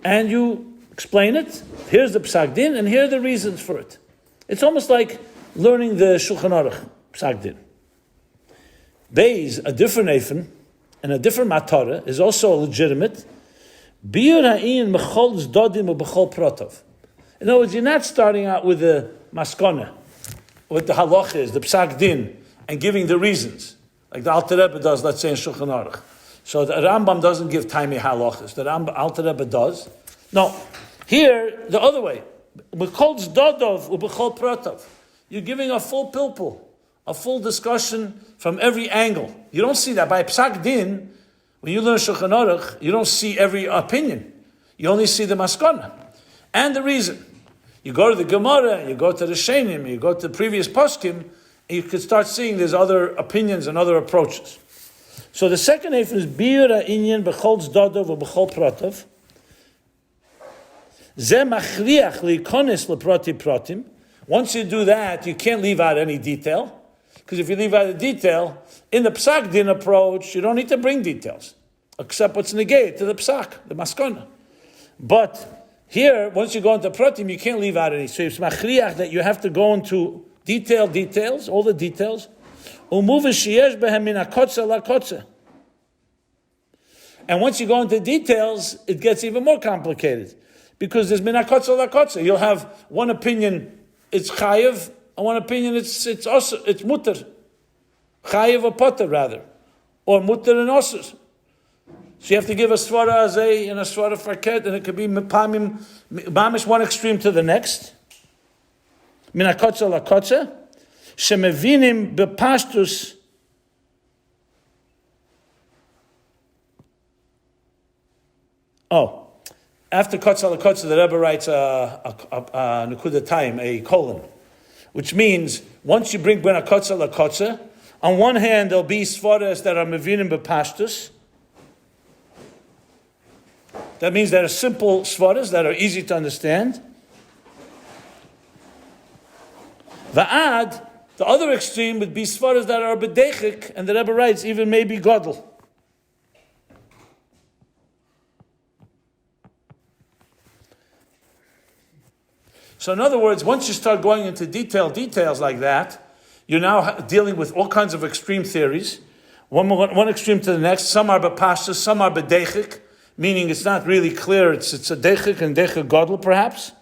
and you explain it. Here's the psak din, and here are the reasons for it. It's almost like learning the Shulchan Aruch psak din. Beis, a different efen, and a different matara, is also legitimate. Biur ha'in mechol zdodim u'bechol protov. In other words, you're not starting out with the maskona, what the halach is, the psak din, and giving the reasons, like the Alter Rebbe does, let's say in Shulchan Aruch. So the Rambam doesn't give taimei halachas. The Alter Rebbe does. No, here the other way. B'chol zdodov u'b'chol protov. You're giving a full pilpul, a full discussion from every angle. You don't see that by psak din. When you learn Shulchan Aruch, you don't see every opinion. You only see the maskana and the reason. You go to the Gemara, you go to the Shenim, you go to the previous poskim, and you can start seeing there's other opinions and other approaches. So the second eif is bir ha'inyan b'chol zdodov u'b'chol protov. Ze machriach li'kones le'proti protim. Once you do that, you can't leave out any detail. Because if you leave out a detail, in the psak din approach, you don't need to bring details, except what's negated to the psak, the maskana. But here, once you go into pratim, you can't leave out any. So it's machriach that you have to go into details, all the details. And once you go into details, it gets even more complicated. Because there's minakotza lakotza. You'll have one opinion, it's chayev, and one opinion, it's mutter. Chayev or potter, rather. Or mutter and osir. So you have to give a svara azay and a svara farket, and it could be mamish one extreme to the next. Minakotza lakotza. Shemevinim bepashtus Oh, after Kotza L'Kotza, the Rebbe writes a Nekuda time, a colon, which means once you bring a Kotza L'Kotza, on one hand there'll be Svaras that are Mevinim B'Pashtus. That means there are simple Svaras that are easy to understand. Va'ad, the other extreme would be Svaras that are B'Dechik, and the Rebbe writes even maybe Godel. So in other words, once you start going into details like that, you're now dealing with all kinds of extreme theories, one extreme to the next. Some are b'pashtus, some are b'dechik, meaning it's not really clear. It's a dechik and dechik godel, perhaps.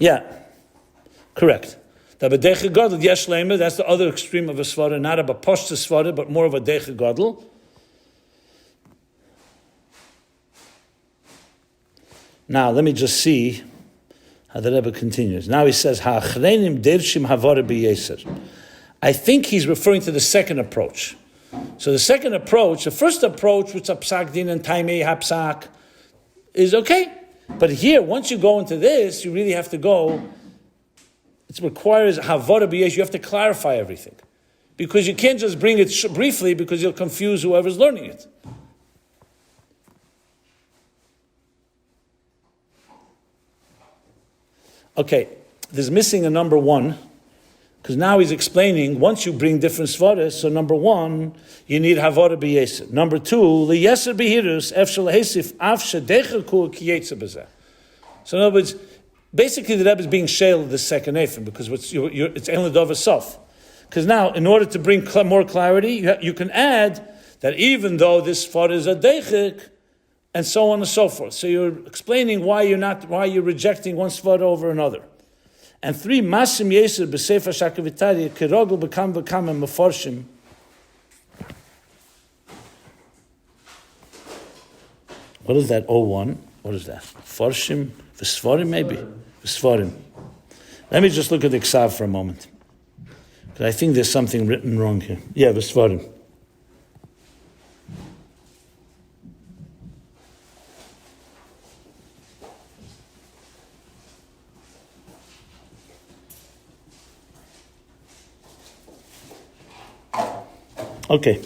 Yeah, correct. The b'dechik godel yesh leima. That's the other extreme of a svara, not a b'pashtus svara, but more of a dechik godel. Now, let me just see how the Rebbe continues. Now he says, "Ha'achreinim dershim havara b'yeser." I think he's referring to the second approach. So the second approach, the first approach, which is psak din and taimei hapsak, is okay. But here, once you go into this, you really have to go. It requires havara b'yeser. You have to clarify everything, because you can't just bring it briefly, because you'll confuse whoever's learning it. Okay, there's missing a number one, because now he's explaining, once you bring different svaras, so number one, you need havara b'yeser. Number two, liyeser b'hirus, efshel hesif, af shedechaku kiyetze b'zeh. So in other words, basically the Rebbe is being shale of the second ephim, because it's ein ledov self. Because now, in order to bring more clarity, you can add that even though this svara is a dechik, and so on and so forth. So you're explaining why you're rejecting one svara over another. And three, masim yeser b'sefer shakavitaria kirogel bekam and meforshim. What is that? 01? What is that? Forshim? V'svarim maybe? V'svarim. Let me just look at the ksav for a moment, because I think there's something written wrong here. Yeah, v'svarim. Okay.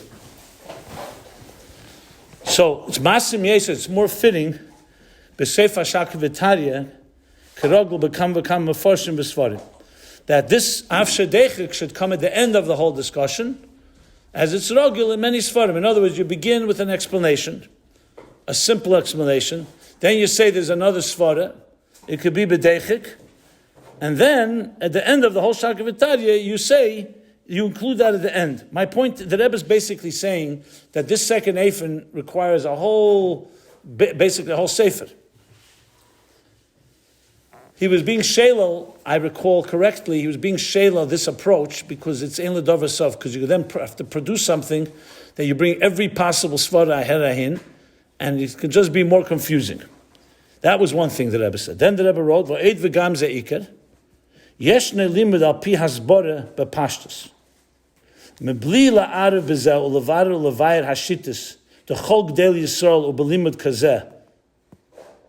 So it's masim yeser. It's more fitting. B'sefer shakavitaria, kerogel bekam meforshim b'svarim. That this afshadechik should come at the end of the whole discussion, as it's rogel in many svarim. In other words, you begin with an explanation, a simple explanation. Then you say there's another svara. It could be b'dechik, and then at the end of the whole shakavitaria, you include that at the end. My point, the Rebbe is basically saying that this second ephim requires basically a whole sefer. He was being shalal, I recall correctly, he was being shalal this approach because it's ein ledov self, because you then have to produce something that you bring every possible svara ahin, and it could just be more confusing. That was one thing the Rebbe said. Then the Rebbe wrote, "V'eid v'gam ze'ikar, yeshne limud al pi hasbora b'pashtus. Mebli la'arav b'zeh u'levar u'levayir hashitis, the chol gdel Yisrael u'belimud kazeh."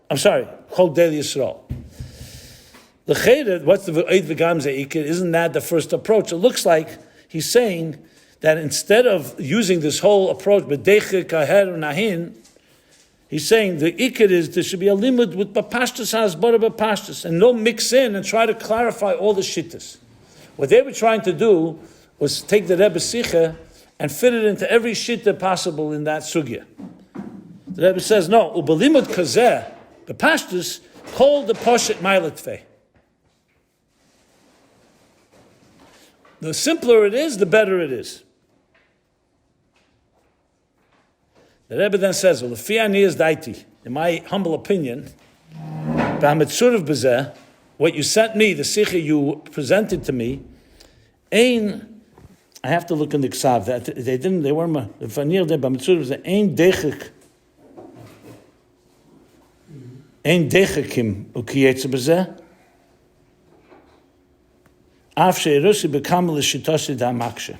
I'm sorry, chol gdel Yisrael. The chayred, what's the v'eid v'gam ze'ikar? Isn't that the first approach? It looks like he's saying that instead of using this whole approach, b'dechik kaher nahin, he's saying the ikar is there should be a limud with b'pashtus hasbara b'pashtus, and no mix in and try to clarify all the shittas. What they were trying to do was take the Rebbe Sicha and fit it into every shitta possible in that sugya. The Rebbe says, no, ubelimud kazeh, b'pashtus, called the poshet mailatfeh. The simpler it is, the better it is. The Rebbe then says, well, the ani is daiti, in my humble opinion, what you sent me, the sikha you presented to me, I have to look in the ksav, that they weren't, the fanir de b'mitzur was ein dechikim ukiyetze b'zeh. Af she'erusi bekam l'shitosi da'makshe.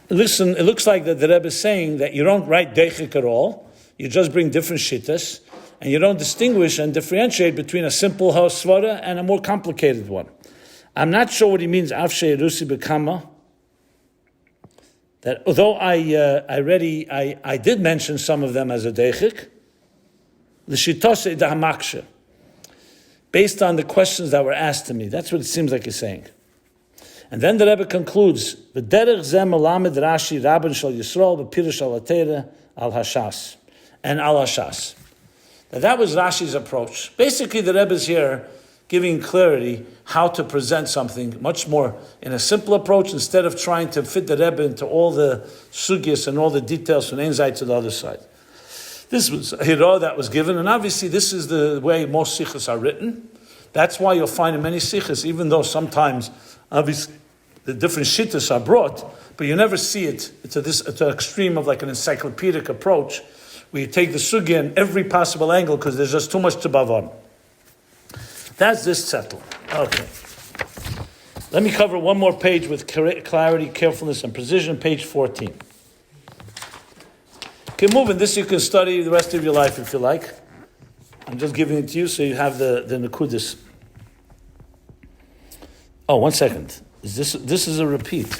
Listen, it looks like that the Rebbe is saying that you don't write deichik at all. You just bring different shittas, and you don't distinguish and differentiate between a simple svara and a more complicated one. I'm not sure what he means. Af she'erusi bekama. That although I did mention some of them as a deichik, l'shitose da'makshe, based on the questions that were asked to me. That's what it seems like he's saying. And then the Rebbe concludes, "V'derech zeh melamed Rashi Rabban shel Yisrael b'pirush al Atera al Hashas and al Hashas." That was Rashi's approach. Basically, the Rebbe is here giving clarity how to present something much more in a simple approach instead of trying to fit the Rebbe into all the sugyas and all the details from one side to the other side. This was a hira that was given, and obviously this is the way most sikhs are written. That's why you'll find in many sikhs, even though sometimes obviously the different shittas are brought, but you never see it to the extreme of like an encyclopedic approach, where you take the sugya in every possible angle because there's just too much to bav on. That's this settle. Okay. Let me cover one more page with clarity, carefulness, and precision, page 14. Okay, moving. This you can study the rest of your life if you like. I'm just giving it to you so you have the Nakudis. Oh, 1 second. This is a repeat.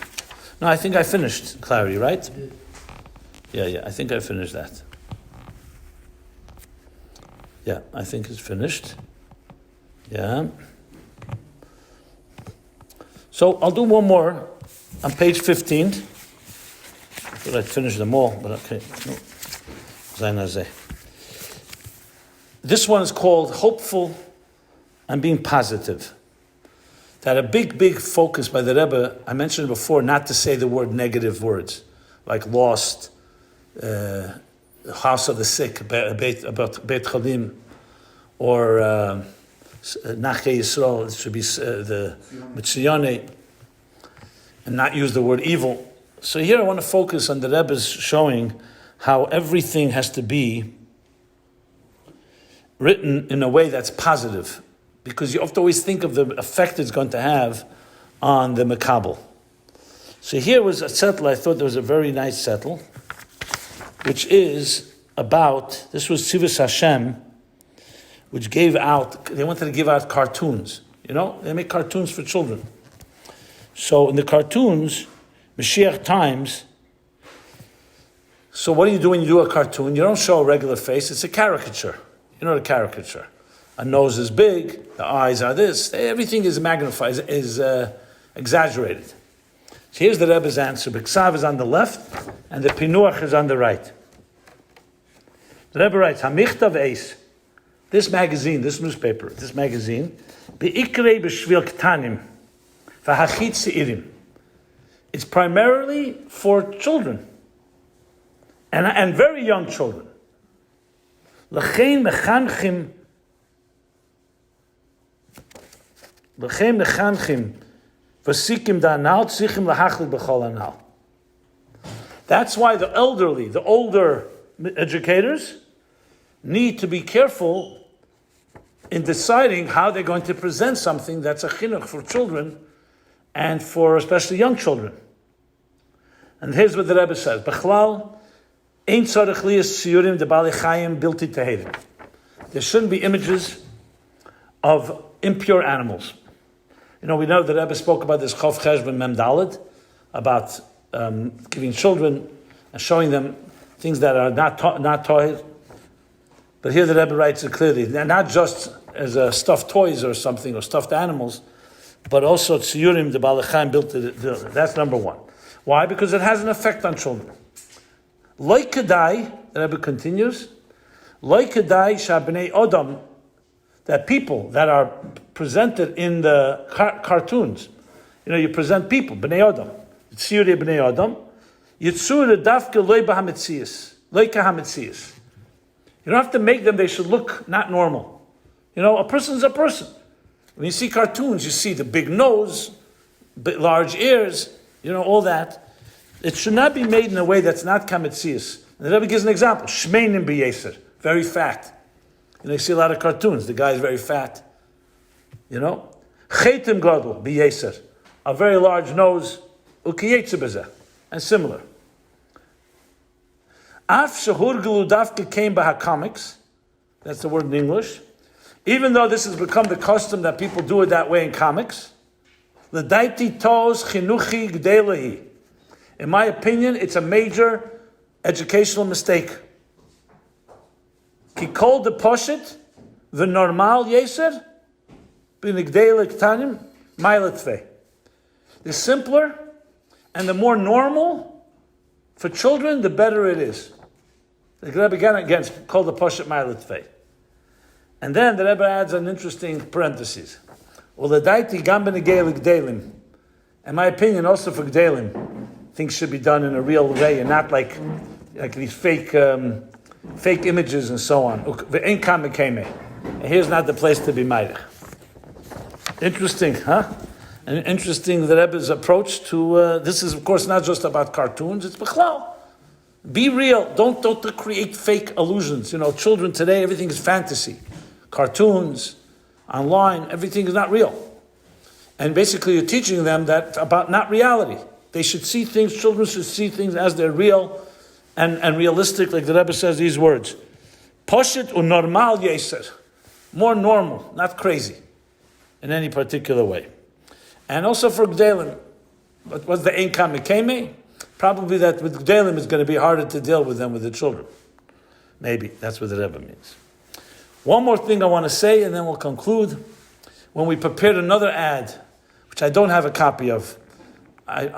No, I think I finished clarity, right? Yeah, I think I finished that. Yeah, I think it's finished. Yeah. So I'll do one more on page 15. I thought I'd finish them all, but okay. No. This one is called Hopeful and Being Positive. That a big focus by the Rebbe, I mentioned before, not to say the word negative words, like lost, house of the sick, about Beit Chalim, or Nachei Yisrael, it should be the Mitziyane, and not use the word evil. So here I want to focus on the Rebbe's showing how everything has to be written in a way that's positive, because you have to always think of the effect it's going to have on the Makabel. So here was a settle, I thought there was a very nice settle, which is about, this was Tzivus Hashem, which gave out, they wanted to give out cartoons. You know, they make cartoons for children. So in the cartoons, Mashiach times, so what do you do when you do a cartoon? You don't show a regular face, it's a caricature. You know what a caricature? A nose is big, the eyes are this, everything is magnified, is exaggerated. So here's the Rebbe's answer. B'ksav is on the left, and the Pinuach is on the right. The Rebbe writes, Hamichtav Eis, this magazine, this newspaper, this magazine, Be'ikrei b'shvil ktanim, v'hachit seirim. It's primarily for children, and very young children. L'chein mechanchim v'sikim da'anal tzichim lahachlik b'chol anal. That's why the elderly, the older educators, need to be careful in deciding how they're going to present something that's a chinuch for children and for especially young children. And here's what the Rebbe says: Bechlal ein tzarich liyas tziyurim de bali chayim bilti teherim. There shouldn't be images of impure animals. You know, we know the Rebbe spoke about this Chof Cheshbon Mem Daled, about giving children and showing them things that are not tohir. But here the Rebbe writes it clearly, not just as stuffed toys or something, or stuffed animals, but also tziyurim de bali chayim bilti. That's number one. Why? Because it has an effect on children. Like Kedai, the Rebbe continues, like Kedai Shabnei Odom, that people that are presented in the cartoons, you know, you present people, Bnei Odom, Tziyuri Bnei Odom, Yitzur Dafke Loy Bahametzias, Loy Kahametzias. You don't have to make them, they should look not normal. You know, a person's a person. When you see cartoons, you see the big nose, large ears, you know, all that. It should not be made in a way that's not kametzias. And the Rebbe gives an example. Shmeinim b'yeser, very fat. You know, you see a lot of cartoons. The guy is very fat. You know? Chetim gadol b'yeser. A very large nose, ukiyetze bezeh. And similar. Af shehurgelu dafke came by comics. That's the word in English. Even though this has become the custom that people do it that way in comics. L'daiti tos chinuchi gdelehi. In my opinion, it's a major educational mistake. Ki kol de poshit, the normal yeser, b'nigdele ktanim, mailetve. The simpler and the more normal for children, the better it is. The Rebbe again called the poshit mailetve. And then the Rebbe adds an interesting parenthesis. Uladaiti gam b'nigdele gdelim. In my opinion, also for gdelim, things should be done in a real way and not like these fake images and so on. And here's not the place to be ma'irich. Interesting, huh? And interesting the Rebbe's approach to this is, of course, not just about cartoons. It's b'chlal. Be real. Don't create fake illusions. You know, children today, everything is fantasy. Cartoons, online, everything is not real. And basically, you're teaching them that about not reality. They should see things. Children should see things as they're real and realistic. Like the Rebbe says these words: "Poshit unormal yeser." More normal, not crazy, in any particular way. And also for Gdelim, what was the Ein Kamekeme? Probably that with Gdelim it's going to be harder to deal with them with the children. Maybe that's what the Rebbe means. One more thing I want to say, and then we'll conclude. When we prepared another ad, which I don't have a copy of,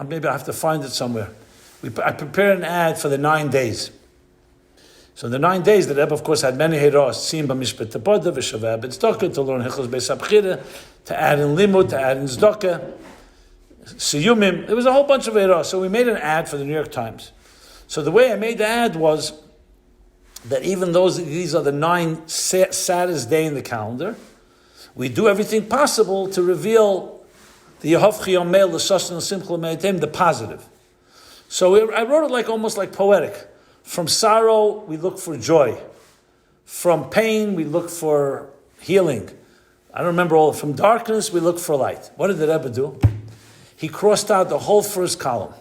maybe I have to find it somewhere. I prepared an ad for the 9 days. So the 9 days, the Rebbe, of course, had many heros, sim b'mishpet tepoda, v'shaveh b'tzedakah, to learn hichos beis abchira, to add in limud, to add in tzedakah, siyumim. There was a whole bunch of heros. So we made an ad for the New York Times. So the way I made the ad was that even though these are the 9 saddest day in the calendar, we do everything possible to reveal the Yehovchi Yomel, the Shoshan Simcha Meitem, the positive. So I wrote it almost like poetic. From sorrow, we look for joy. From pain, we look for healing. I don't remember all. From darkness, we look for light. What did the Rebbe do? He crossed out the whole first column.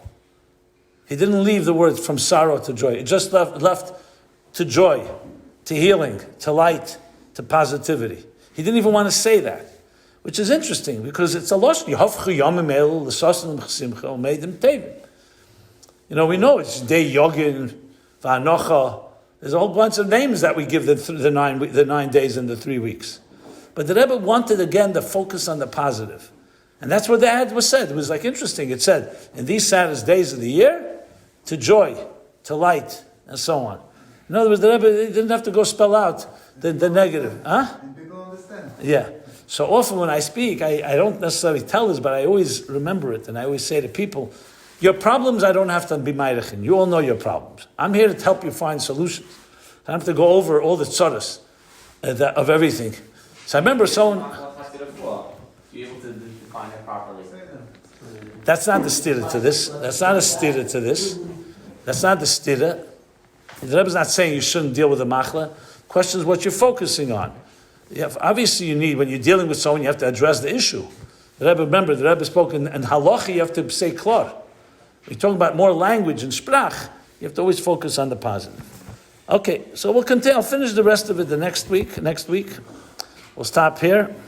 He didn't leave the words from sorrow to joy. It just left to joy, to healing, to light, to positivity. He didn't even want to say that, which is interesting because it's a losh. You know, we know it's Day Yogin, Va'anocha. There's a whole bunch of names that we give the 9 days and the 3 weeks. But the Rebbe wanted, again, to focus on the positive. And that's what the ad was said. It was interesting. It said, in these saddest days of the year, to joy, to light, and so on. In other words, the Rebbe didn't have to go spell out the negative. Huh? People understand. Yeah. So often when I speak, I don't necessarily tell this, but I always remember it. And I always say to people, your problems, I don't have to be ma'irichin. You all know your problems. I'm here to help you find solutions. I don't have to go over all the tzoros of everything. So I remember someone... Be able to define it properly. That's not the stira to this. That's not a stira to this. That's not the stira. The Rebbe's not saying you shouldn't deal with the machla. The question is what you're focusing on. Obviously, you need, when you're dealing with someone, you have to address the issue. The Rebbe, remember, the Rebbe spoke in halacha, you have to say klar. We're talking about more language and sprach. You have to always focus on the positive. Okay, so we'll continue. I'll finish the rest of it the next week. Next week, we'll stop here.